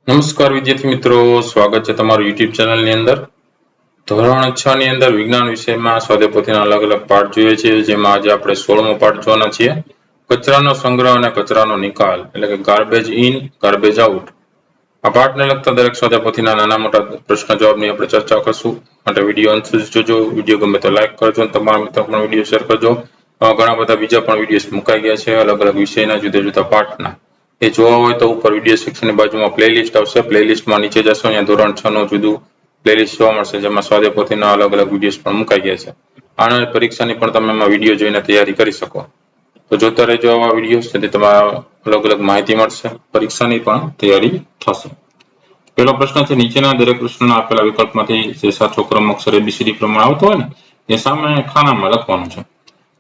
નમસ્કાર વિદ્યાર્થી મિત્રો, સ્વાગત છે તમારું યુટ્યુબ ચેનલની અંદર. ધોરણ 6 ની અંદર વિજ્ઞાન વિષયમાં સ્વાધ્યાયપોથીના અલગ અલગ પાઠ જોઈએ છીએ, જેમાં આજે આપણે 16મો પાઠ જોવાના છીએ. કચરાનો સંગ્રહ અને કચરાનો નિકાલ, એટલે કે ગાર્બેજ ઇન ગાર્બેજ આઉટ. આ પાઠને લગતા દરેક સ્વાધ્યાયપોથીના નાના મોટા પ્રશ્ન જવાબની આપણે ચર્ચા કરશું. માટે વિડીયો અંત સુધી જોજો. વિડીયો ગમે તો લાઈક કરજો અને તમારા મિત્રો પણ વિડીયો શેર કરજો. ઘણા બધા બીજા પણ વિડીયોઝ મુકાઈ ગયા છે અલગ અલગ વિષયના જુદા જુદા પાઠના. એ જોવા હોય તો ઉપર વિડીયો સેક્શનની બાજુમાં પ્લેલિસ્ટ આવશે. પ્લેલિસ્ટમાં નીચે જશો અહીંયા ધોરણ 6 નું જુદું પ્લેલિસ્ટ જોવા મળશે, જેમાં સ્વાધ્યાયપોથીના અલગ અલગ વિડીયોઝ પણ મુકાઈ ગયા છે. આના પરીક્ષાની પણ તમે એમાં વિડીયો જોઈને તૈયારી કરી શકો. તો જોતા રહેજો આવા વિડીયોઝ, જેથી તમારા અલગ અલગ માહિતી મળશે, પરીક્ષાની પણ તૈયારી થશે. પહેલો પ્રશ્ન છે, નીચેના દરેક પ્રશ્નના આપેલા વિકલ્પમાંથી જે સાચો ક્રમ અક્ષર ABCD પ્રમાણે આવતો હોય ને એ સામે ખાનામાં લખવાનું છે.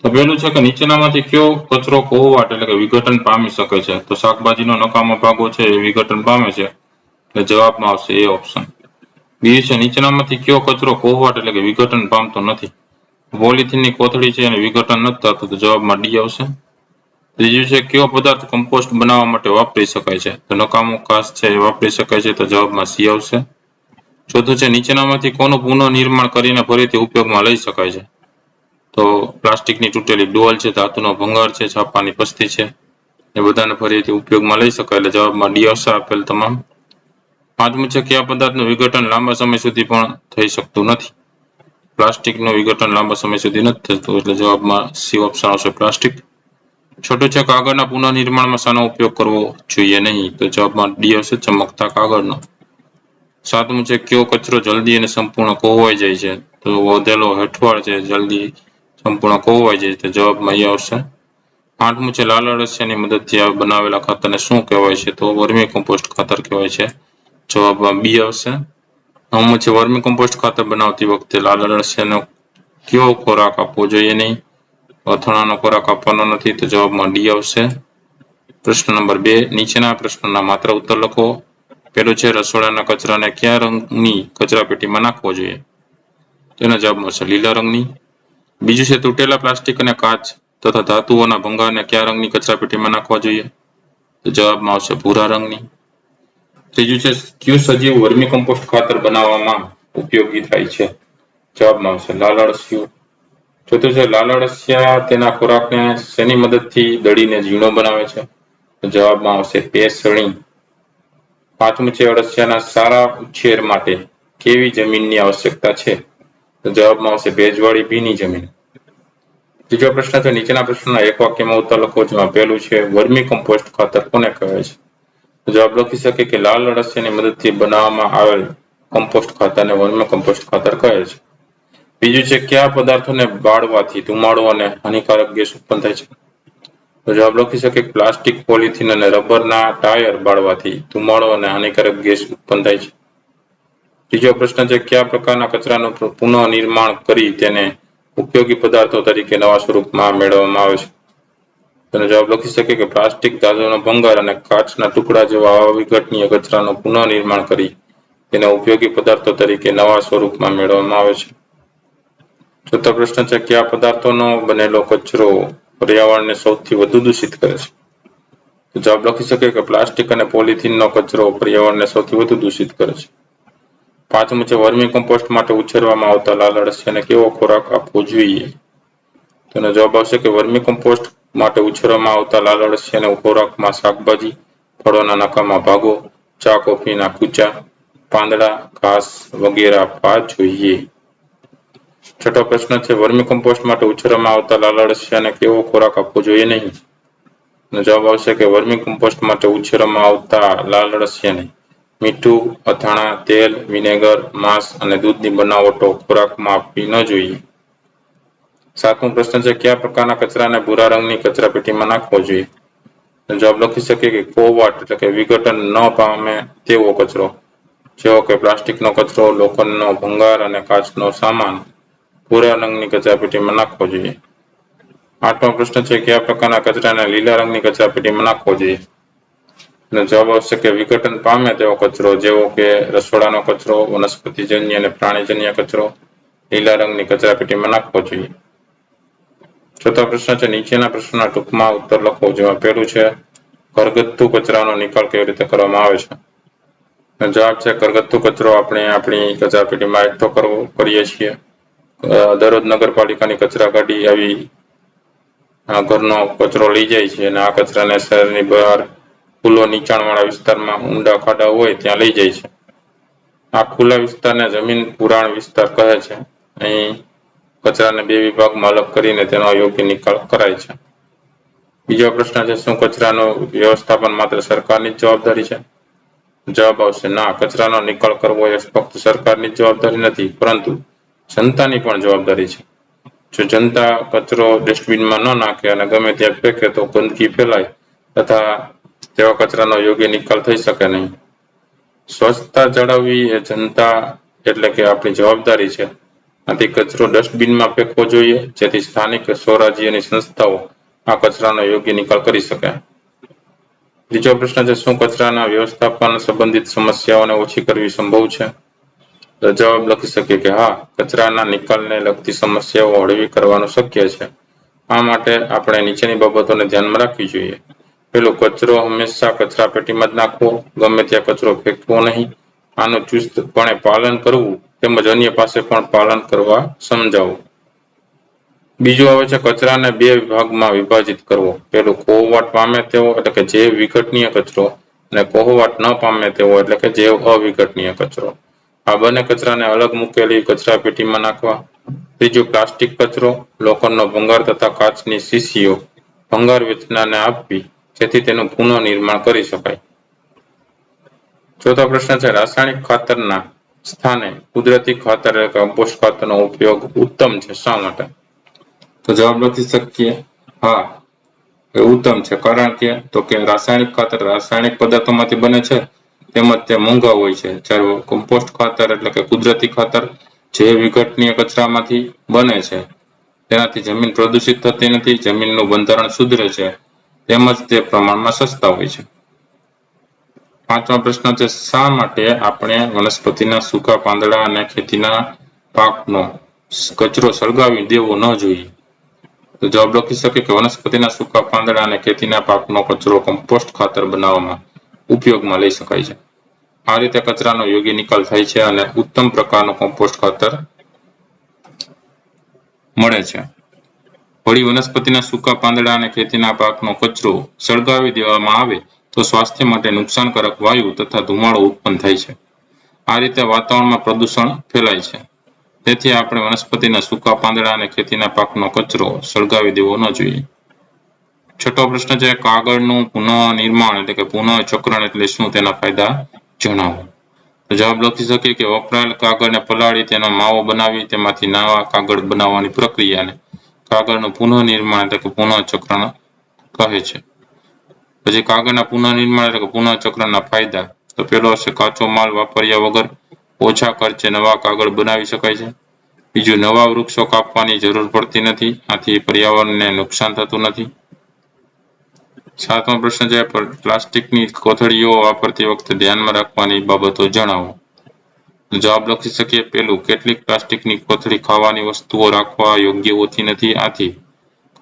તો પહેલું છે કે નીચેનામાંથી કયો કચરો કોહવાટ એટલે કે વિઘટન પામી શકે છે? તો શાકભાજીનો નકામો ભાગો છે એ વિઘટન પામે છે, એટલે જવાબમાં આવશે એ ઓપ્શન. બીજું છે, નીચેનામાંથી કયો કચરો કોહવાટ એટલે કે વિઘટન પામતો નથી? પોલિથીનની કોથળી છે એને વિઘટન નથી થતું, તો જવાબમાં ડી આવશે. ત્રીજું છે, કયો પદાર્થ કમ્પોસ્ટ બનાવવા માટે વાપરી શકાય છે? તો નકામો ઘાસ છે એ વાપરી શકાય છે, તો જવાબમાં સી આવશે. ચોથું છે, નીચેનામાંથી કોનું પુનઃનિર્માણ કરીને ફરીથી ઉપયોગમાં લઈ શકાય છે? તો પ્લાસ્ટિકની તૂટેલી ડોલ છે, ધાતુનો ભંગાર છે, છાપાની પસ્તી છે, એ બધાને ફરીથી ઉપયોગમાં લઈ શકાય, એટલે જવાબમાં ડી આવશે આપેલ તમામ. પાંચમું છે, કયા પદાર્થનું વિઘટન લાંબા સમય સુધી પણ થઈ શકતું નથી? પ્લાસ્ટિકનું વિઘટન લાંબા સમય સુધી નથી થતું, એટલે જવાબમાં સી ઓપ્શન આવશે પ્લાસ્ટિક. છઠ્ઠું છે, કાગળના પુનઃનિર્માણમાં શાનો ઉપયોગ કરવો જોઈએ નહીં? તો જવાબમાં ડી આવશે ચમકતા કાગળનો. સાતમું છે, કયો કચરો જલ્દી અને સંપૂર્ણ કોહવાઈ જાય છે? તો વધેલો હેઠવાળ છે જલ્દી સંપૂર્ણ કોહવાઈ જાય, તો જવાબમાં એ આવશે. આઠમું છે, લાલ અળસિયાની મદદથી બનાવેલા ખાતરને શું કહેવાય છે? તો વર્મી કમ્પોસ્ટ ખાતર કહેવાય છે, જવાબમાં બી આવશે. નવમું છે, વર્મી કમ્પોસ્ટ ખાતર બનાવતી વખતે લાલ અળસિયાનો કયો ખોરાક આપવો જોઈએ નહીં? અથાણાનો ખોરાક આપવાનો નથી, તો જવાબમાં ડી આવશે. પ્રશ્ન નંબર 2, નીચેના પ્રશ્નોના માત્ર ઉત્તર લખો. પેલું છે, રસોડાના કચરાને કયા રંગની કચરાપેટીમાં નાખવો જોઈએ? તેનો જવાબ મળશે લીલા રંગની. બીજું છે, તૂટેલા પ્લાસ્ટિક અને કાચ તથા ધાતુઓના ભંગારને કયા રંગની કચરાપેટીમાં નાખવા જોઈએ? તો જવાબમાં આવશે ભૂરા રંગની. ત્રીજું છે, કયું સજીવ વર્મી કમ્પોસ્ટ ખાતર બનાવવામાં ઉપયોગી થાય છે? જવાબમાં આવશે લાલ અળસિયું. ચોથું છે, લાલ અળસિયા તેના ખોરાકને શેની મદદથી દળીને ઝીણો બનાવે છે? તો જવાબમાં આવશે પેસણી. પાંચમું છે, અળસિયાના સારા ઉછેર માટે કેવી જમીનની આવશ્યકતા છે? તો જવાબમાં આવશે ભેજવાળી ભીની જમીન. ત્રીજો પ્રશ્ન છે, નીચેના પ્રશ્નના એક વાક્યમાં ઉત્તર લખો, જેમાં પહેલું છે, વર્મી કમ્પોસ્ટ ખાતર કોને કહેવાય છે? તો જવાબ લખી શકે કે લાલ અળસિયાની મદદથી બનાવવામાં આવેલ કમ્પોસ્ટ ખાતરને વર્મી કમ્પોસ્ટ ખાતર કહે છે. બીજું છે, કયા પદાર્થોને બાળવાથી ધુમાડો અને હાનિકારક ગેસ ઉત્પન્ન થાય છે? તો જવાબ લખી શકે પ્લાસ્ટિક, પોલિથીન અને રબરના ટાયર બાળવાથી ધુમાડો અને હાનિકારક ગેસ ઉત્પન્ન થાય છે. ત્રીજો પ્રશ્ન છે, કયા પ્રકારના કચરાનું પુનઃનિર્માણ કરી તેને ઉપયોગી પદાર્થો તરીકે નવા સ્વરૂપમાં મેળવવામાં આવે છે? તેનો જવાબ લખી શકે કે પ્લાસ્ટિક, ધાતુનો ભંગાર અને કાચના ટુકડા જેવા અવિઘટનીય કચરાનું પુનઃનિર્માણ કરી તેને ઉપયોગી પદાર્થો તરીકે નવા સ્વરૂપમાં મેળવવામાં આવે છે. ચોથો પ્રશ્ન છે, કયા પદાર્થોનો બનેલો કચરો પર્યાવરણને સૌથી વધુ દૂષિત કરે છે? તો જવાબ લખી શકે કે પ્લાસ્ટિક અને પોલિથીનનો કચરો પર્યાવરણને સૌથી વધુ દૂષિત કરે છે. પાંચમું છે, વર્મી કમ્પોસ્ટ માટે ઉછેરવામાં આવતા લાલ અળસિયાને કેવો ખોરાક આપવો જોઈએ? તેનો જવાબ આવશે કે વર્મી કમ્પોસ્ટ માટે ઉછેરવામાં આવતા લાલ અળસિયાને ખોરાકમાં શાકભાજી, ફળોના નકામા ભાગો, ચા કોફીના કૂચા, પાંદડા, ઘાસ વગેરે આપવા જોઈએ. છઠ્ઠો પ્રશ્ન છે, વર્મી કમ્પોસ્ટ માટે ઉછેરવામાં આવતા લાલ અળસિયાને કેવો ખોરાક આપવો જોઈએ નહીં? જવાબ આવશે કે વર્મી કમ્પોસ્ટ માટે ઉછેરવામાં આવતા લાલ અળસિયાને મીઠું, અથાણા, તેલ, વિનેગર, માંસ અને દૂધની બનાવટો ખોરાકમાં આપવી ન જોઈએ. સાતમો પ્રશ્ન છે, કયા પ્રકારના કચરાને ભૂરા રંગની કચરાપેટીમાં નાખવો જોઈએ? જવાબ લખી શકે કે કોહવાટ એટલે કે વિઘટન ન પામે તેવો કચરો, જેવો કે પ્લાસ્ટિકનો કચરો, લોખંડનો ભંગાર અને કાચનો સામાન ભૂરા રંગની કચરાપેટીમાં નાખવો જોઈએ. આઠમો પ્રશ્ન છે, કયા પ્રકારના કચરાને લીલા રંગની કચરાપેટીમાં નાખવો જોઈએ? જવાબ આવશે કે વિઘટન પામે તેવો કચરો, જેવો કે રસોડાનો કચરો, વનસ્પતિજન્ય અને પ્રાણીજન્ય કચરો લીલા રંગની કચરાપેટીમાં નાખવો જોઈએ. ચોથો પ્રશ્ન છે, નીચેના પ્રશ્નના ટૂંકમાં ઉત્તર લખો, જેમાં પહેલું છે, ઘરગથ્થુ કચરાનો નિકાલ કેવી રીતે કરવામાં આવે છે? જવાબ છે ઘરગથ્થુ કચરો આપણે આપણી કચરાપેટીમાં એકઠો કરીએ છીએ. દરરોજ નગરપાલિકાની કચરા ગાડી આવી ઘરનો કચરો લઈ જાય છે અને આ કચરાને શહેરની બહાર ખુલ્લો નીચાણવાળા વિસ્તારમાં ઊંડા ખાડા હોય ત્યાં લઈ જાય છે. આ ખુલ્લા વિસ્તારને જમીન પુરાણ વિસ્તાર કહે છે. અહીં કચરાને બે વિભાગમાં અલગ કરીને તેનો યોગ્ય નિકાલ કરાય છે. બીજો પ્રશ્ન છે, શું કચરાનું વ્યવસ્થાપન માત્ર સરકારની જ જવાબદારી છે? જવાબ આવશે ના. કચરાનો નિકાલ કરવો એ ફક્ત સરકારની જ જવાબદારી નથી, પરંતુ જનતાની પણ જવાબદારી છે. જો જનતા કચરો ડસ્ટબિનમાં ન નાખે અને ગમે ત્યાં ફેંકે તો ગંદકી ફેલાય તથા તેવા કચરાનો યોગ્ય નિકાલ થઈ શકે નહીં. સ્વચ્છતા જાળવવી એ જનતા એટલે કે આપણી જવાબદારી છે. આથી કચરો ડસ્ટબિનમાં ફેંકવો જોઈએ, જેથી સ્થાનિક સ્વરાજ્યની સંસ્થાઓ આ કચરાનો યોગ્ય નિકાલ કરી શકે. બીજો પ્રશ્ન છે, શું કચરાના વ્યવસ્થાપન સંબંધિત સમસ્યાઓને ઓછી કરવી સંભવ છે? તો જવાબ લખી શકીએ કે હા, કચરાના નિકાલને લગતી સમસ્યાઓ હળવી કરવાનું શક્ય છે. આ માટે આપણે નીચેની બાબતોને ધ્યાનમાં રાખવી જોઈએ. પેલું, કચરો હંમેશા કચરા પેટીમાં જ નાખવો, ગમે ત્યાં કચરો ફેંકવો નહીં. આનું ચુસ્તપણે પાલન કરવું તેમજ અન્ય પાસે પણ પાલન કરવા સમજાવવું. બીજું આવે છે, કચરાને બે ભાગમાં વિભાજિત કરવો. પેલું, કોહવાટ પામે તેવો એટલે કે જૈવ વિઘટનીય કચરો અને કોહવાટ ન પામે તેવો એટલે કે જૈવ અવિઘટનીય કચરો. આ બંને કચરાને અલગ મૂકેલી કચરા પેટીમાં નાખવા. ત્રીજું, પ્લાસ્ટિક કચરો, લોખંડનો ભંગાર તથા કાચની શીશીઓ ભંગાર વેચનારને આપવી, જેથી તેનું પુનઃનિર્માણ કરી શકાય. ચોથો પ્રશ્ન છે, રાસાયણિક ખાતરના સ્થાને કુદરતી ખાતર એટલે કે કમ્પોસ્ટ ખાતરનો ઉપયોગ ઉત્તમ છે, શા માટે? તો જવાબ લખી શકીએ હા, એ ઉત્તમ છે. કારણ કે રાસાયણિક ખાતર રાસાયણિક પદાર્થોમાંથી બને છે તેમજ તે મોંઘા હોય છે, જ્યારે કમ્પોસ્ટ ખાતર એટલે કે કુદરતી ખાતર જે વિઘટનીય કચરામાંથી બને છે. તેનાથી જમીન પ્રદૂષિત થતી નથી, જમીનનું બંધારણ સુધરે છે તેમજ તે પ્રમાણમાં સસ્તા હોય છે. પાંચમો પ્રશ્ન છે, શા માટે આપણે વનસ્પતિના સૂકા પાંદડા અને ખેતીના પાકનો કચરો સળગાવી દેવો ન જોઈએ? તો જવાબ લખી શકે કે વનસ્પતિના સૂકા પાંદડા અને ખેતીના પાકનો કચરો કમ્પોસ્ટ ખાતર બનાવવામાં ઉપયોગમાં લઈ શકાય છે. આ રીતે કચરાનો યોગ્ય નિકાલ થાય છે અને ઉત્તમ પ્રકારનું કમ્પોસ્ટ ખાતર મળે છે. વળી વનસ્પતિના સૂકા પાંદડા અને ખેતીના પાકનો કચરો સળગાવી દેવામાં આવે તો સ્વાસ્થ્ય માટે નુકસાનકારક વાયુ તથા ધુમાડો ઉત્પન્ન થાય છે. આ રીતે વાતાવરણમાં પ્રદૂષણ ફેલાય છે. તેથી આપણે વનસ્પતિના સૂકા પાંદડા અને ખેતીના પાકનો કચરો સળગાવી દેવો ન જોઈએ. છઠ્ઠો પ્રશ્ન છે, કાગળનું પુનઃનિર્માણ એટલે કે પુનઃચક્રણ એટલે શું? તેના ફાયદા જણાવો. તો જવાબ લખી શકીએ કે વપરાયેલ કાગળને પલાળી તેનો માવો બનાવી તેમાંથી નવા કાગળ બનાવવાની પ્રક્રિયાને કાગળનું પુનઃનિર્માણ એટલે કે પુનઃચક્રણ કહે છે. પછી કાગળના પુનઃનિર્માણ એટલે કે પુનઃચક્રના ફાયદા. તો પેલો છે, કાચો માલ વાપર્યા વગર ઓછા ખર્ચે નવા કાગળ બનાવી શકાય છે. બીજું, નવા વૃક્ષો કાપવાની જરૂર પડતી નથી, આથી પર્યાવરણને નુકસાન થતું નથી. સાતમો પ્રશ્ન છે, પ્લાસ્ટિકની કોથળીઓ વાપરતી વખતે ધ્યાનમાં રાખવાની બાબતો જણાવો. જવાબ લખી શકીએ પેલું, કેટલીક પ્લાસ્ટિકની કોથળી ખાવાની વસ્તુઓ રાખવા યોગ્ય હોતી નથી, આથી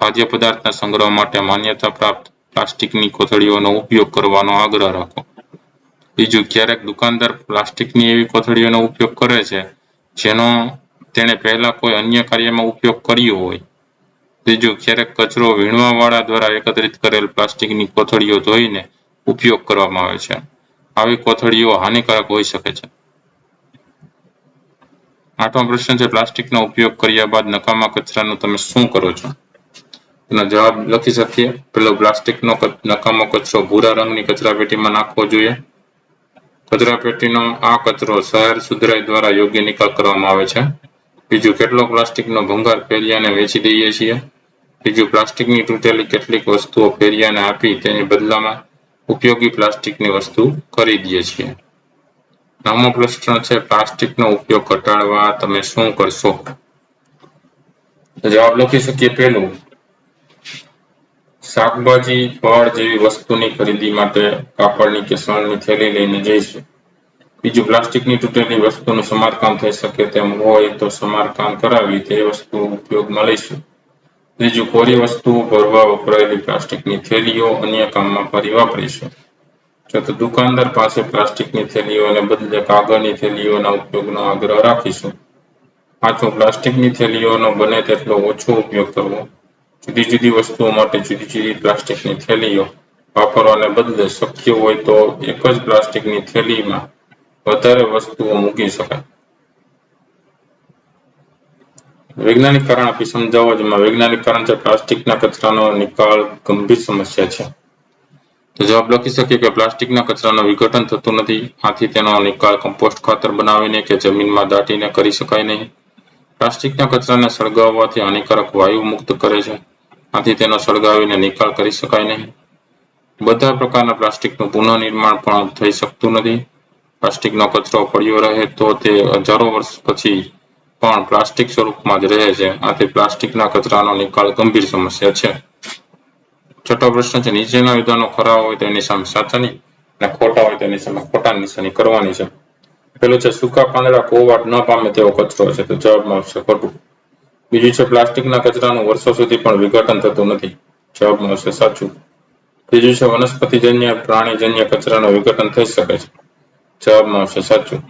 ખાદ્ય પદાર્થના સંગ્રહ માટે માન્યતા પ્રાપ્ત પ્લાસ્ટિકની કોથળીઓનો ઉપયોગ કરવાનો આગ્રહ રાખો. બીજું, ક્યારેક દુકાનદાર પ્લાસ્ટિકની એવી કોથળીઓનો ઉપયોગ કરે છે જેનો તેણે પહેલા કોઈ અન્ય કાર્યમાં ઉપયોગ કર્યો હોય. ત્રીજું, ક્યારેક કચરો વીણવાવાળા દ્વારા એકત્રિત કરેલ પ્લાસ્ટિકની કોથળીઓ ધોઈને ઉપયોગ કરવામાં આવે છે. આવી કોથળીઓ હાનિકારક હોઈ શકે છે. આઠમો પ્રશ્ન છે, પ્લાસ્ટિકનો ઉપયોગ કર્યા બાદ નકામા કચરાનું તમે શું કરો છો? એનો જવાબ લખી શકીએ. પેલો, પ્લાસ્ટિકનો નકામો કચરો ભૂરા રંગની કચરાપેટીમાં નાખવો જોઈએ. કચરાપેટીનો આ કચરો શહેર સુધરાઈ દ્વારા યોગ્ય નિકાલ કરવામાં આવે છે. બીજું, કેટલો પ્લાસ્ટિકનો ભંગાર ફેરિયાને વેચી દઈએ છીએ. ત્રીજું, પ્લાસ્ટિકની તૂટેલી કેટલીક વસ્તુઓ ફેરિયાને આપી તેની બદલામાં ઉપયોગી પ્લાસ્ટિકની વસ્તુ ખરીદીએ છીએ. નવમો પ્રશ્ન છે, પ્લાસ્ટિકનો ઉપયોગ ઘટાડવા તમે શું કરશો? જવાબ લખી શકીએ. પહેલું, શાકભાજી ફળ જેવી વસ્તુની ખરીદી માટે કાપડની કે શણની થેલી લઈને જઈશું. બીજું, પ્લાસ્ટિકની તૂટેલી વસ્તુનું સમારકામ થઈ શકે તેમ હોય તો સમારકામ કરાવી તે વસ્તુ ઉપયોગમાં લઈશું. ત્રીજું, કોરી વસ્તુઓ ભરવા વપરાયેલી પ્લાસ્ટિકની થેલીઓ અન્ય કામમાં ફરી વાપરીશું. ચોથું, દુકાનદાર પાસે પ્લાસ્ટિકની થેલીઓને બદલે કાગળની થેલીઓના ઉપયોગનો આગ્રહ રાખીશું. પાંચમું, પ્લાસ્ટિકની થેલીઓનો બને તેટલો ઓછો ઉપયોગ કરવો. જુદી જુદી વસ્તુઓ માટે જુદી જુદી પ્લાસ્ટિકની થેલીઓ વાપરવાને બદલે શક્ય હોય તો એક જ પ્લાસ્ટિકની થેલીમાં વધારે વસ્તુઓ મૂકી શકાય. વૈજ્ઞાનિક કારણ આપી સમજાવો, જેમાં વૈજ્ઞાનિક કારણ છે પ્લાસ્ટિકના કચરાનો નિકાલ ગંભીર સમસ્યા છે. તો જવાબ લખી શકીએ કે પ્લાસ્ટિકના કચરાનું વિઘટન થતું નથી, આથી તેનો નિકાલ કમ્પોસ્ટ ખાતર બનાવીને કે જમીનમાં દાટીને કરી શકાય નહીં. પ્લાસ્ટિકના કચરાને સળગાવવાથી હાનિકારક વાયુ મુક્ત કરે છે, આથી તેનો સળગાવીને નિકાલ કરી શકાય નહીં. બધા પ્રકારના પ્લાસ્ટિકનું પુનઃનિર્માણ પણ થઈ શકતું નથી. પ્લાસ્ટિકનો કચરો પડ્યો રહે તો તે હજારો વર્ષ પછી પણ પ્લાસ્ટિક સ્વરૂપમાં જ રહે છે, આથી પ્લાસ્ટિકના કચરાનો નિકાલ ગંભીર સમસ્યા છે. છઠ્ઠો પ્રશ્ન છે, નીચેના વિધાનો ખરા હોય તો એની સામે સાચાની અને ખોટા હોય તો એની સામે ખોટાની નિશાની કરવાની છે. પેલું છે, સૂકા પાંદડા કોવાટ ન પામે તેવો કચરો છે, તો જવાબમાં આવશે ખોટું. બીજું છે, પ્લાસ્ટિકના કચરાનું વર્ષો સુધી પણ વિઘટન થતું નથી, જવાબમાં આવશે સાચું. ત્રીજું છે, વનસ્પતિજન્ય પ્રાણીજન્ય કચરાનું વિઘટન થઈ શકે છે, જવાબમાં આવશે સાચું.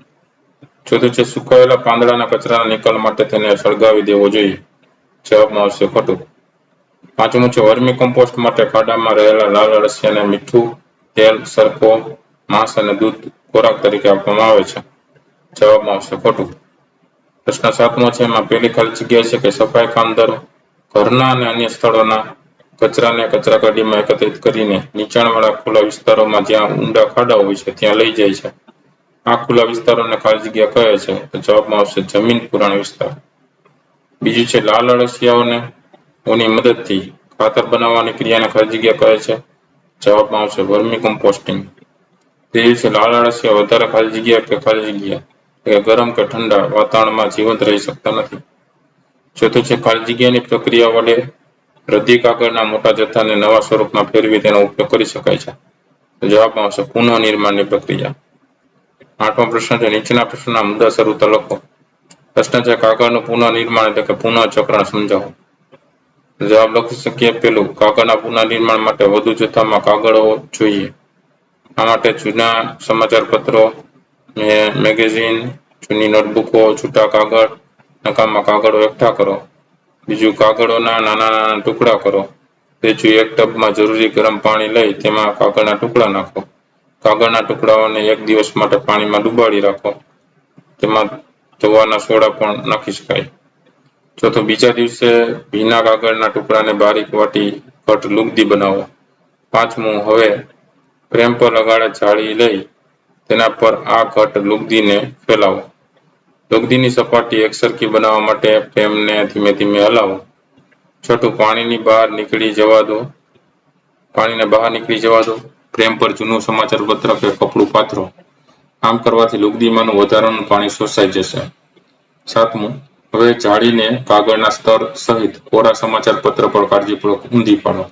ચોથું છે, સુકાયેલા પાંદડાના કચરાના નિકાલ માટે તેને સળગાવી દેવો જોઈએ, જવાબમાં આવશે ખોટું. પાંચમું છે, વર્મી કમ્પોસ્ટ માટે ખાડામાં રહેલા લાલ અળસિયાને મીઠું, તેલ, સરકો, માંસ અને દૂધ ખોરાક તરીકે આપવામાં આવે છે, જવાબમાં આવશે ખોટું. પ્રશ્ન 7મો છે, એમાં પહેલી ખાલી જગ્યા છે કે સફાઈ કામદારો ઘરના અને અન્ય સ્થળોના કચરાને કચરાગાડીમાં એકત્રિત કરીને નીચાણવાળા ખુલ્લા વિસ્તારોમાં જ્યાં ઊંડા ખાડા હોય છે ત્યાં લઈ જાય છે. આ ખુલ્લા વિસ્તારોને ખાલી જગ્યા કહે છે, તો જવાબમાં આવશે જમીન પુરાણ વિસ્તાર. બીજું છે, લાલ અળસિયાઓની મદદથી ખાતર બનાવવાની ક્રિયાને ખાલી જગ્યા કહે છે, જવાબમાં આવશે વર્મી કમ્પોસ્ટિંગ. ત્રીજું છે, લાલ અળસિયા વધારે ખાલી જગ્યા કે ખાલી જગ્યા કે ગરમ કે ઠંડા વાતાવરણમાં જીવંત રહી શકતા નથી. ચોથું છે, ખાલી જગ્યાની પ્રક્રિયા વડે રદ્દી કાગળના મોટા જથ્થાને નવા સ્વરૂપમાં ફેરવી તેનો ઉપયોગ કરી શકાય છે, તો જવાબમાં આવશે પુનઃનિર્માણની પ્રક્રિયા. 8મો પ્રશ્ન છે, નીચેના પ્રશ્નના મુદ્દાસર ઉત્તર લખો. પ્રશ્ન છે, કાગળનું પુનઃનિર્માણ એટલે કે પુનઃચક્રણ સમજાવો. જવાબ લખી શકીએ. પેલું, કાગળના પુનઃનિર્માણ માટે વધુ જથ્થામાં કાગળો જોઈએ. આ માટે જૂના સમાચાર પત્રો, મેગેઝીન, જૂની નોટબુકો, છૂટા કાગળ, નકામા કાગળો એકઠા કરો. બીજું, કાગળોના નાના નાના ટુકડા કરો. ત્રીજું, એક ટબમાં જરૂરી ગરમ પાણી લઈ તેમાં કાગળના ટુકડા નાખો. કાગળના ટુકડાઓને 1 દિવસ માટે પાણીમાં ડુબાડી રાખો. તેમાં ધોવાના સોડા પણ નાખી શકાય. ચોથું, બીજા દિવસે ભીના કાગળના ટુકડાને બારીક વાટી ઘટ લુગદી બનાવો. પાંચમું, હવે ફ્રેમ પર લગાડે જાળી લઈ તેના પર આ ઘટ લુગદીને ફેલાવો. લુગદીની સપાટી એકસરખી બનાવવા માટે ફ્રેમને ધીમે ધીમે હલાવો. છઠ્ઠું, પાણીને બહાર નીકળી જવા દો. ફ્રેમ પર જૂનું સમાચાર પત્ર કે કપડું પાથરો. આમ કરવાથી લુગદીમાંનું વધારાનું પાણી શોષાઈ જશે. સાતમું, હવે જાળીને કાગળના સ્તર સહિત કોરા સમાચાર પત્ર પર કાળજીપૂર્વક ઊંધી પાડો.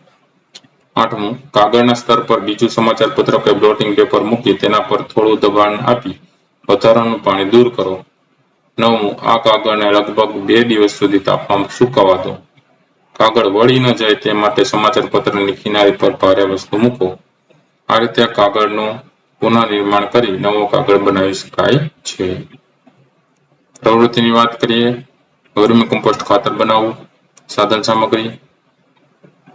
આઠમું, કાગળના સ્તર પર બીજું સમાચાર પત્ર કે બ્લોટિંગ પેપર મૂકી તેના પર થોડું દબાણ આપી વધારાનું પાણી દૂર કરો. નવમું, આ કાગળને લગભગ 2 દિવસ સુધી તાપમાનમાં સુકાવા દો. કાગળ વળી ન જાય તે માટે સમાચાર પત્રની કિનારી પર ભારે વસ્તુ મૂકો. આ રીતે કાગળનું પુનઃનિર્માણ કરી નવો કાગળ બનાવી શકાય છે. પ્રવૃત્તિની વાત કરીએ. વર્મી કમ્પોસ્ટ ખાતર બનાવવું. સાધન સામગ્રી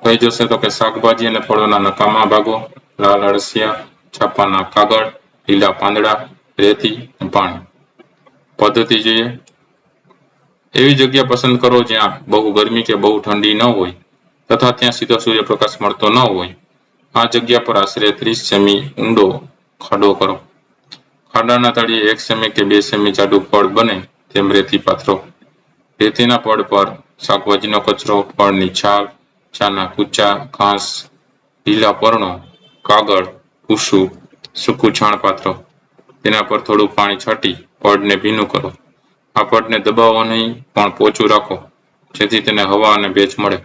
કઈ જશે તો કે શાકભાજી અને ફળોના નકામા ભાગો, લાલ અળસિયા, છાપાના કાગળ, લીલા પાંદડા, રેતી અને પાણી. પદ્ધતિ જોઈએ. એવી જગ્યા પસંદ કરો જ્યાં બહુ ગરમી કે બહુ ઠંડી ન હોય તથા ત્યાં સીધો સૂર્યપ્રકાશ મળતો ન હોય. આ જગ્યા પર આશરે 30 સેમી ઊંડો ખાડો કરો. ખાડાના તળિયે 1 સેમી કે 2 સેમી જાડું પડ બને તેમ રેતી પાથરો. રેતીના પડ પર શાકભાજીનો કચરો, ફળની છાલ, ચાના કૂચા, ઘાસ, લીલા પર્ણો, કાગળ, ભૂસું, સૂકું છાણ પાથરો. તેના પર થોડું પાણી છાંટી પડને ભીનું કરો. આ પડને દબાવો નહીં પણ પોચું રાખો જેથી તેને હવા અને ભેજ મળે.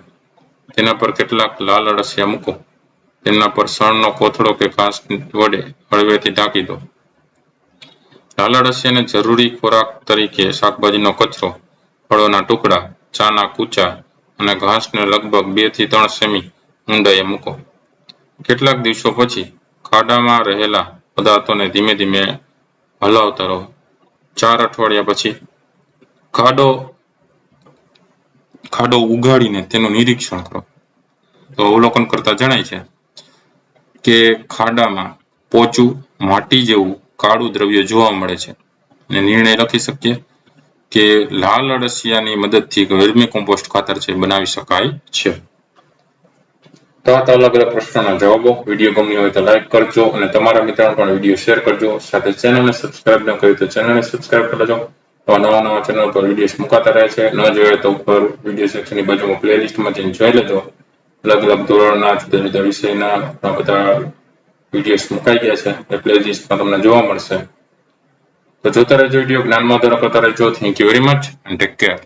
તેના પર કેટલાક લાલ અળસિયા મૂકો. તેમના પર સણનો કોથળો કે ઘાસ વડે હળવેથી ઢાંકી દો. લાલ અળસિયાને જરૂરી ખોરાક તરીકે શાકભાજીનો કચરો, ફળોના ટુકડા, ચાના કૂચા અને ઘાસને લગભગ 2 થી 3 સેમી ઊંડાઈએ મૂકો. કેટલાક દિવસો પછી ખાડામાં રહેલા પદાર્થોને ધીમે ધીમે હલાવતા રહો. 4 અઠવાડિયા પછી ખાડો ઉગાડીને તેનું નિરીક્ષણ કરો. તો અવલોકન કરતા જણાય છે કે ખાડામાં પોચું માટી જેવું કાળું દ્રવ્ય જોવા મળે છે. અને નિર્ણય લખી શકીએ કે લાલ અળસિયાની મદદથી વર્મી કોમ્પોસ્ટ ખાતર છે બનાવી શકાય છે. તો આ અલગ અલગ પ્રશ્નોના જવાબો. વિડીયો ગમ્યો હોય તો લાઈક કરજો અને તમારા મિત્રોને પણ વિડીયો શેર કરજો. સાથે ચેનલને સબસ્ક્રાઇબ ન કરી તો ચેનલને સબસ્ક્રાઇબ કરી લેજો. તો નવા ચેનલ પર વિડીયોઝ મુકાતા રહે છે. ન જોઈએ તો ઉપર વિડીયો સેક્શનની બાજુમાં પ્લેલિસ્ટમાં જઈને જોઈ લેજો. અલગ અલગ ધોરણના જુદા જુદા વિષયના ઘણા બધા વિડીયોઝ મુકાઈ ગયા છે. એ પ્લેલિસ્ટમાં તમને જોવા મળશે. તો જોતા રહેજો વિડીયો, જ્ઞાનમાં વધારો કરતા રહેજો. Thank you very much and take care.